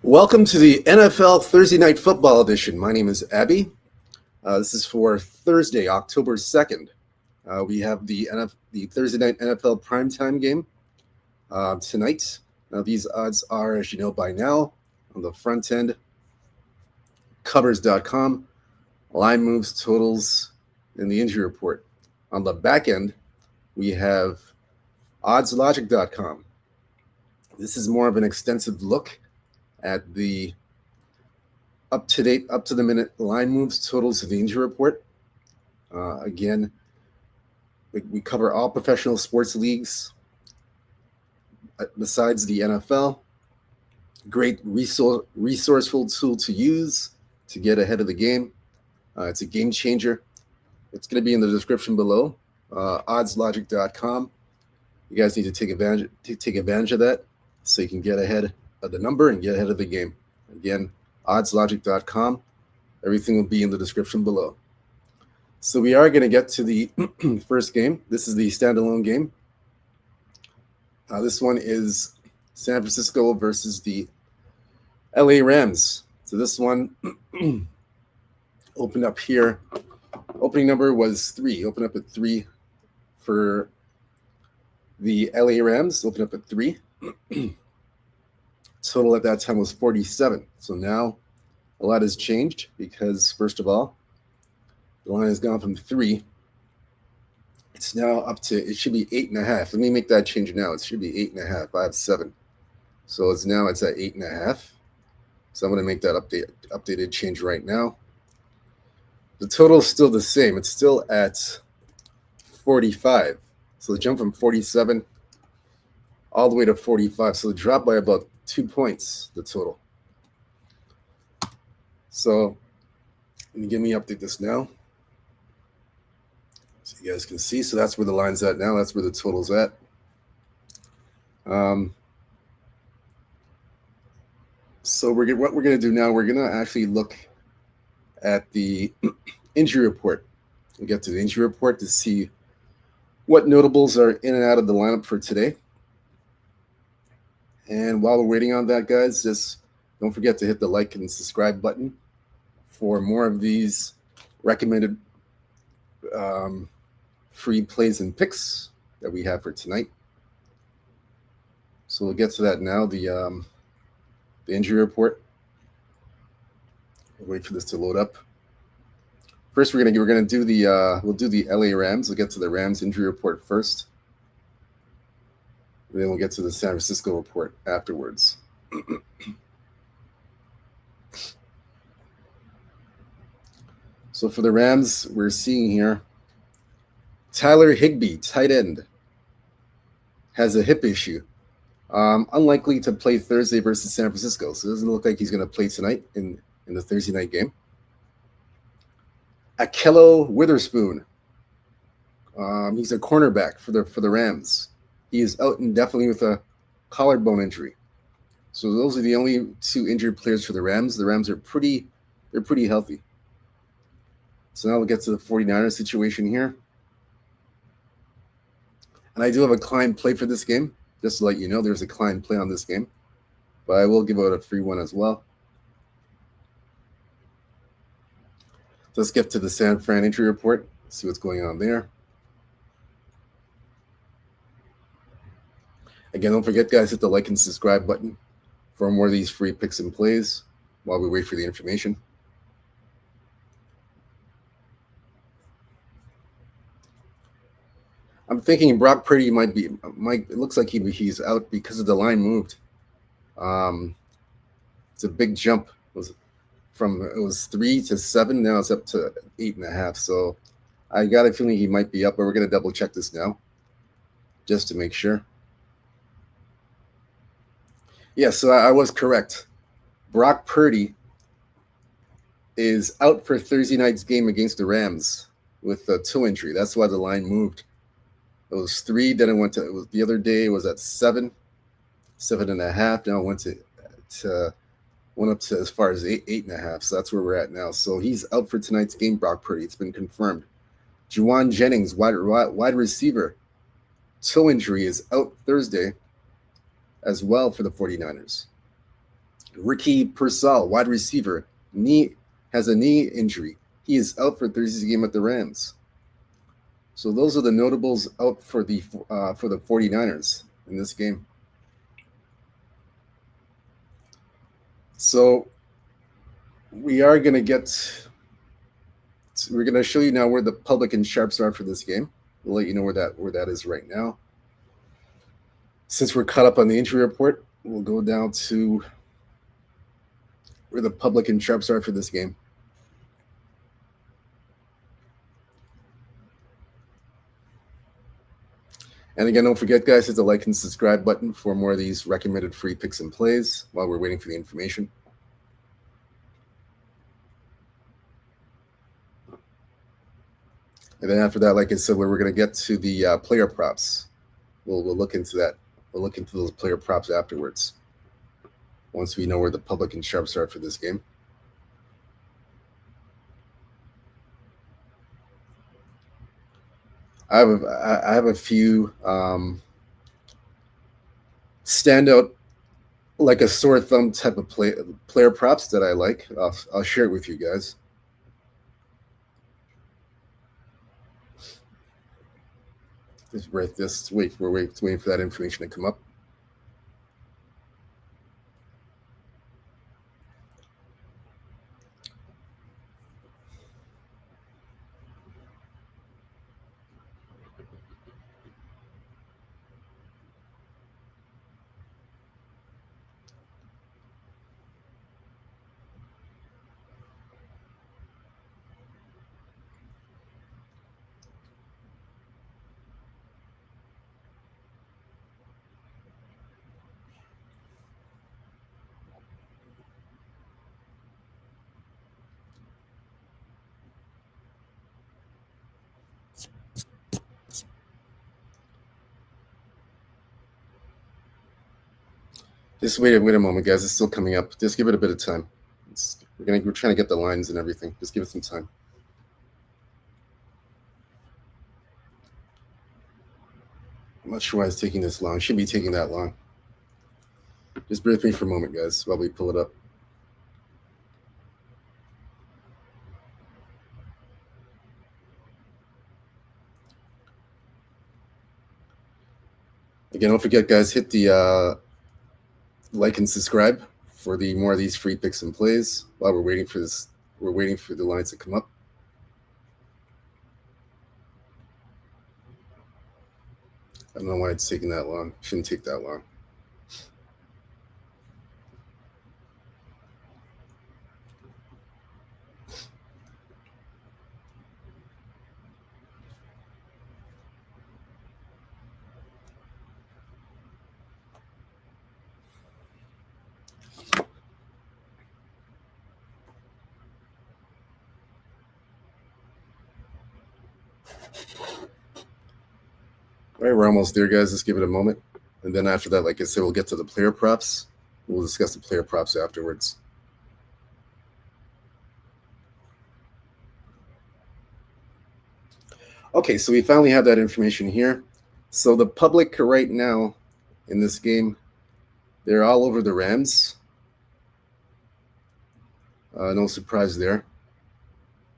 Welcome to the NFL Thursday Night Football Edition. My name is Abby. This is for Thursday, October 2nd. We have the Thursday Night NFL primetime game tonight. Now, these odds are, as you know by now, on the front end, covers.com, line moves, totals, and the injury report. On the back end, we have oddslogic.com. This is more of an extensive look at the up to date, up to the minute line moves, totals of the injury report. Again, we cover all professional sports leagues besides the NFL. Great resourceful tool to use to get ahead of the game. It's a game changer. It's going to be in the description below. Oddslogic.com. You guys need to take advantage of that so you can get ahead of the number and get ahead of the game. Again, oddslogic.com. Everything will be in the description below. So we are going to get to the first game. This is the standalone game. This one is San Francisco versus the LA Rams. So this one opened up here. Opening number was 3. Opened up at 3 for the LA Rams. Opened up at 3. Total at that time was 47. So now a lot has changed because, first of all, the line has gone from 3. It's now up to, it should be 8.5. Let me make that change now. It should be 8.5. I have 7. So it's at 8.5. So I'm going to make that updated change right now. The total is still the same. It's still at 45. So the jump from 47 all the way to 45. So the drop by about 2 points, the total. So let me update this now so you guys can see. So that's where the line's at now. That's where the total's at. So what we're going to do now, we're going to actually look at the injury report. We'll get to the injury report to see what notables are in and out of the lineup for today. And while we're waiting on that, guys, just don't forget to hit the like and subscribe button for more of these recommended free plays and picks that we have for tonight. So we'll get to that now. The injury report. We'll wait for this to load up. First, we'll do the LA Rams. We'll get to the Rams injury report first. And then we'll get to the San Francisco report afterwards. So for the Rams, we're seeing here Tyler Higbee, tight end, has a hip issue. Unlikely to play Thursday versus San Francisco. So it doesn't look like he's going to play tonight in the Thursday night game. Akello Witherspoon. He's a cornerback for the Rams. He is out indefinitely with a collarbone injury. So those are the only 2 injured players for the Rams. The Rams are pretty healthy. So now we'll get to the 49ers situation here. And I do have a client play for this game. Just to let you know, there's a client play on this game. But I will give out a free one as well. So let's get to the San Fran injury report. See what's going on there. Again, don't forget, guys, hit the like and subscribe button for more of these free picks and plays while we wait for the information. I'm thinking Brock Purdy it looks like he's out because of the line moved. It's a big jump. It was 3 to 7. Now it's up to 8.5. So I got a feeling he might be up, but we're going to double check this now just to make sure. Yeah, so I was correct. Brock Purdy is out for Thursday night's game against the Rams with a toe injury. That's why the line moved. It was 3. Then the other day it was at 7, 7.5. Now it went up to as far as 8.5. So that's where we're at now. So he's out for tonight's game, Brock Purdy. It's been confirmed. Juwan Jennings, wide receiver, toe injury, is out Thursday as well for the 49ers. Ricky Pearsall, wide receiver, knee has a knee injury. He is out for Thursday's game at the Rams. So those are the notables out for the 49ers in this game. So we are going to get. We're going to show you now where the public and sharps are for this game. We'll let you know where that is right now. Since we're caught up on the injury report, we'll go down to where the public and sharps are for this game. And again, don't forget, guys, hit the like and subscribe button for more of these recommended free picks and plays while we're waiting for the information. And then after that, like I said, we're going to get to the player props. We'll look into that. We'll look into those player props afterwards, once we know where the public and sharps are for this game. I have a few standout, like a sore thumb type of player props that I like. I'll share it with you guys. Just write this. We're waiting for that information to come up. Just wait a moment, guys. It's still coming up. Just give it a bit of time. We're trying to get the lines and everything. Just give it some time. I'm not sure why it's taking this long. It shouldn't be taking that long. Just bear with me for a moment, guys, while we pull it up. Again, don't forget, guys, hit the like and subscribe for the more of these free picks and plays while we're waiting for this. We're waiting for the lines to come up. I don't know why it's taking that long. It shouldn't take that long. All right, we're almost there, guys. Let's give it a moment. And then after that, like I said, we'll get to the player props. We'll discuss the player props afterwards. Okay, so we finally have that information here. So the public right now in this game, they're all over the Rams. No surprise there.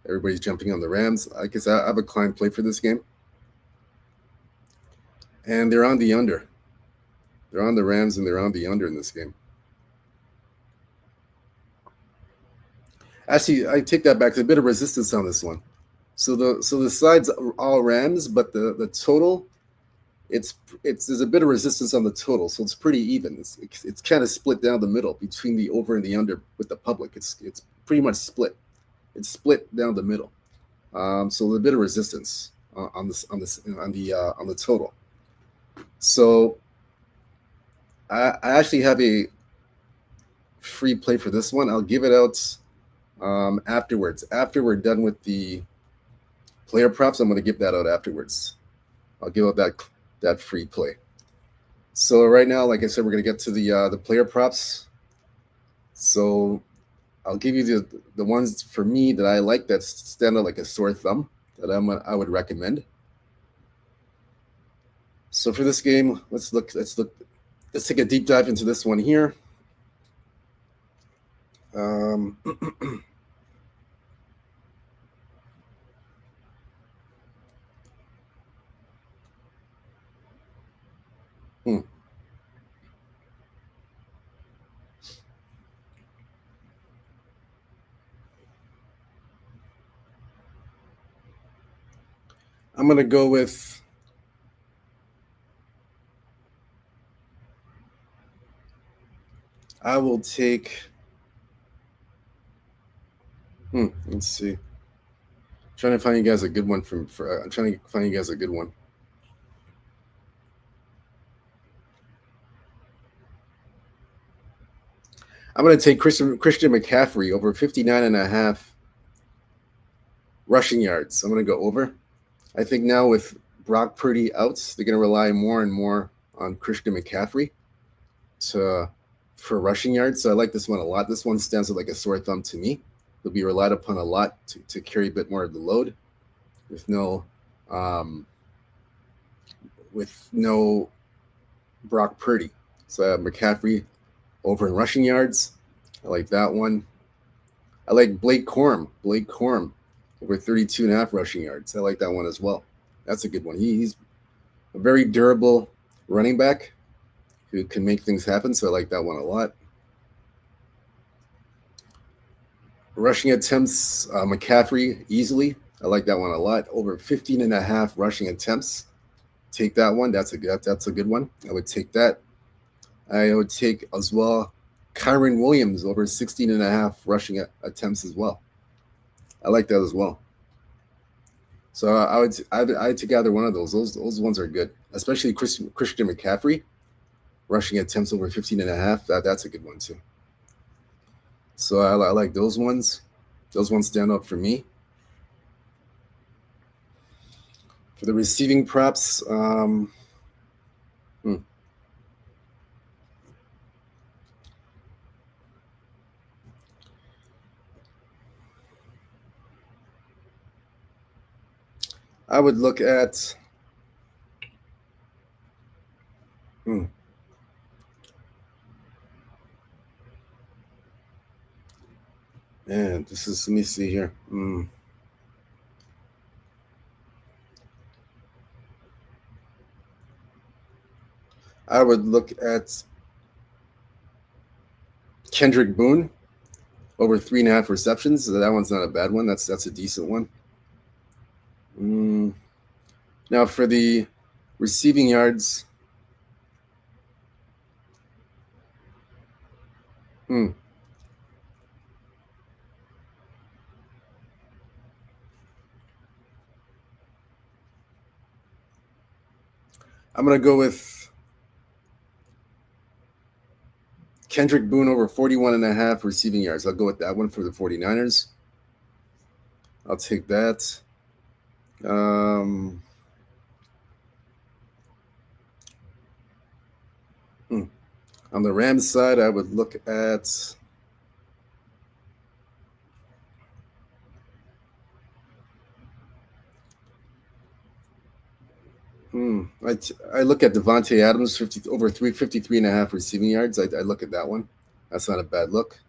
Everybody's jumping on the Rams. I guess I have a client play for this game. And they're on the under. They're on the Rams and they're on the under in this game. Actually, I take that back. There's a bit of resistance on this one. So the sides are all Rams, but the total, it's there's a bit of resistance on the total, so it's pretty even. It's kind of split down the middle between the over and the under with the public. It's pretty much split. It's split down the middle. So there's a bit of resistance on the total. So I actually have a free play for this one. I'll give it out afterwards. After we're done with the player props, I'm going to give that out afterwards. I'll give out that free play. So right now, like I said, we're going to get to the player props. So I'll give you the ones for me that I like that stand out like a sore thumb that I would recommend. So for this game, let's take a deep dive into this one here. Um, hmm. I'm gonna go with. I will take. Let's see. Trying to find you guys a good one from. I'm trying to find you guys a good one. I'm going to take Christian McCaffrey over 59 and a half rushing yards. I'm going to go over. I think now with Brock Purdy out, they're going to rely more and more on Christian McCaffrey to for rushing yards. So I like this one a lot. This one stands out like a sore thumb to me. They'll be relied upon a lot to carry a bit more of the load with um, no Brock Purdy. So McCaffrey over in rushing yards. I like that one. I like Blake Corum. Blake Corum over 32 and a half rushing yards. I like that one as well. That's a good one. He's a very durable running back who can make things happen. So I like that one a lot. Rushing attempts, McCaffrey easily. I like that one a lot. Over 15 and a half rushing attempts. Take that one. That's a good one. I would take that. I would take as well Kyron Williams over 16 and a half rushing attempts as well. I like that as well. So I'd take either one of those. Those ones are good, especially Christian McCaffrey rushing attempts over 15 and a half. That's a good one too. So I like those ones. Those ones stand out for me. For the receiving props, hmm, I would look at. Hmm, man, this is. Let me see here. I would look at Kendrick Boone over 3.5 receptions. So that one's not a bad one. That's a decent one. Mm, now for the receiving yards, hmm, I'm gonna go with Kendrick Boone over 41 and a half receiving yards. I'll go with that one for the 49ers. I'll take that. Um, hmm. On the Rams side, I would look at. I look at Devontae Adams 50 over 353 and a half receiving yards. I look at that one. That's not a bad look.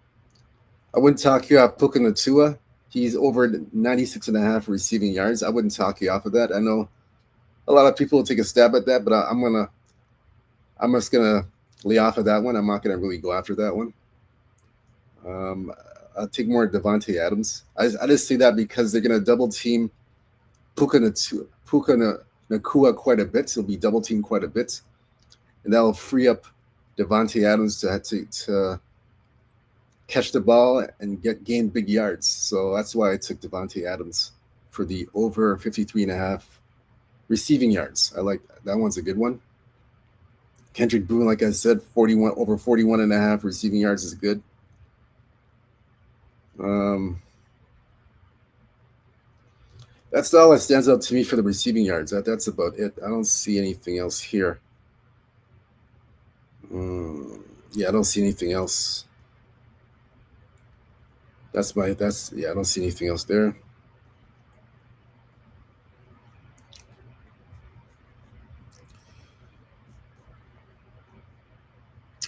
I wouldn't talk you off Puka Natua. He's over 96 and a half receiving yards. I wouldn't talk you off of that. I know a lot of people will take a stab at that, but I'm just gonna lay off of that one. I'm not gonna really go after that one. Um, I'll take more Devontae Adams. I just say that because they're gonna double team Nakua quite a bit. He'll be double teamed quite a bit, and that'll free up Devontae Adams to catch the ball and gain big yards. So that's why I took Devontae Adams for the over 53 and a half receiving yards. I like that. That one's a good one. Kendrick Boone, like I said, 41 over 41 and a half receiving yards is good. Um, that's all that stands out to me for the receiving yards. That's about it. I don't see anything else here. Yeah, I don't see anything else. I don't see anything else there.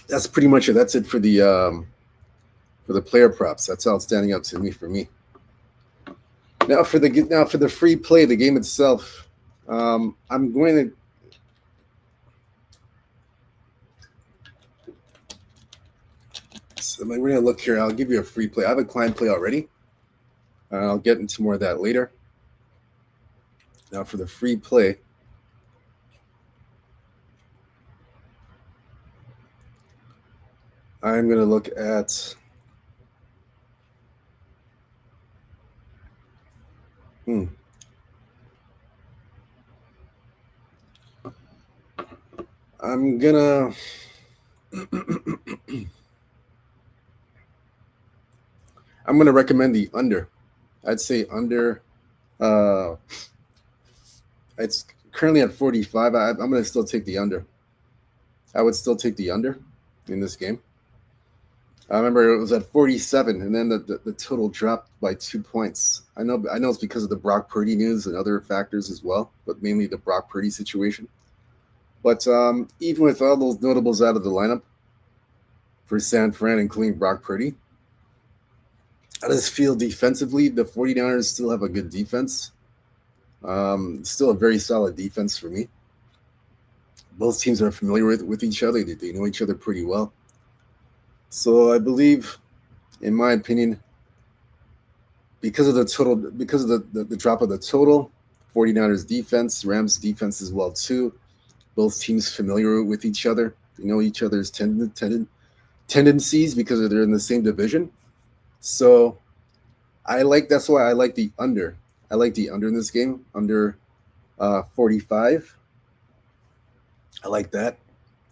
That's pretty much it. That's it for for the player props. That's all standing out to me for me. Now for the free play, the game itself, I'm going to. So we're going to look here. I'll give you a free play. I have a client play already. I'll get into more of that later. Now for the free play, I'm going to look at. I'm gonna. I'm gonna recommend the under. I'd say under. It's currently at 45. I'm gonna still take the under. I would still take the under in this game. I remember it was at 47, and then the total dropped by 2 points. I know it's because of the Brock Purdy news and other factors as well, but mainly the Brock Purdy situation. But even with all those notables out of the lineup for San Fran, including Brock Purdy, I just feel defensively the 49ers still have a good defense. Still a very solid defense for me. Both teams are familiar with each other. They know each other pretty well. So I believe, in my opinion, because of the drop of the total, 49ers defense, Rams defense as well too. Both teams familiar with each other. They know each other's tendencies because they're in the same division. So that's why I like the under. I like the under in this game, under 45. I like that.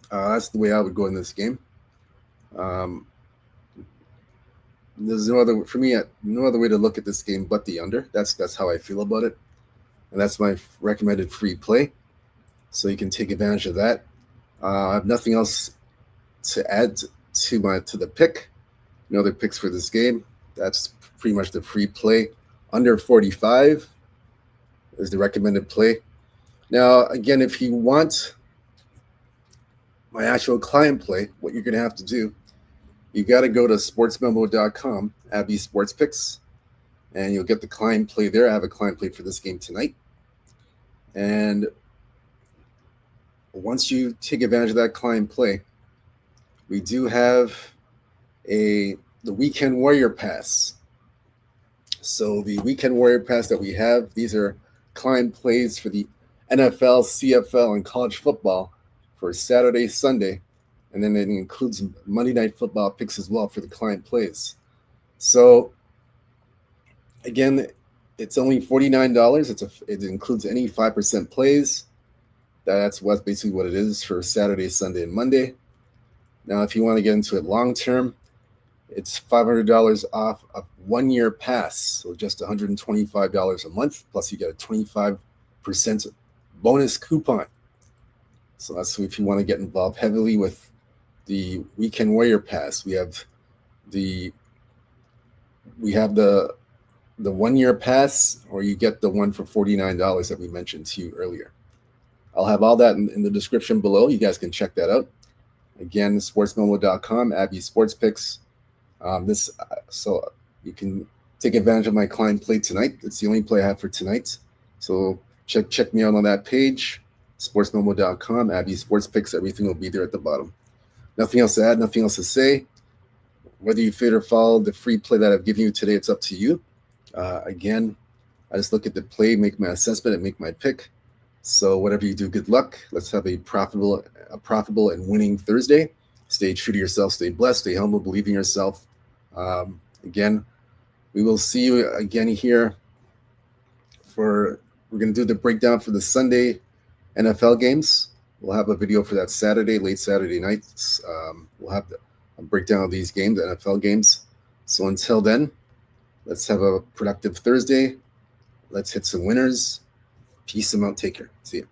That's the way I would go in this game. There's no other way to look at this game but the under. That's how I feel about it, and that's my recommended free play. So you can take advantage of that. I have nothing else to add to the pick. No other picks for this game. That's pretty much the free play. Under 45 is the recommended play. Now, again, if you want my actual client play, what you're going to have to do, you got to go to sportsmemo.com, Abby Sports Picks, and you'll get the client play there. I have a client play for this game tonight. And once you take advantage of that client play, we do have the Weekend Warrior Pass. So the Weekend Warrior Pass that we have, these are client plays for the NFL, CFL, and college football for Saturday, Sunday, and then it includes Monday Night Football picks as well for the client plays. So again, it's only $49. It includes any 5% plays. That's basically what it is for Saturday, Sunday, and Monday. Now, if you want to get into it long term, it's $500 off a 1-year pass, so just $125 a month. Plus, you get a 25% bonus coupon. So that's if you want to get involved heavily with the Weekend Warrior Pass. We have the 1-year pass, or you get the one for $49 that we mentioned to you earlier. I'll have all that in the description below. You guys can check that out. Again, sportsmemo.com, Abby Sports Picks. So you can take advantage of my client play tonight. It's the only play I have for tonight. So check me out on that page, sportsmemo.com, Abby Sports Picks. Everything will be there at the bottom. Nothing else to add, nothing else to say. Whether you fit or follow the free play that I've given you today, it's up to you. Again, I just look at the play, make my assessment, and make my pick. So whatever you do, good luck. Let's have a profitable and winning Thursday. Stay true to yourself, stay blessed, stay humble, believe in yourself. Again, we will see you again here we're going to do the breakdown for the Sunday NFL games. We'll have a video for that Saturday, late Saturday night. We'll have a breakdown of these games, NFL games. So until then, let's have a productive Thursday. Let's hit some winners. Peace out. Take care. See you.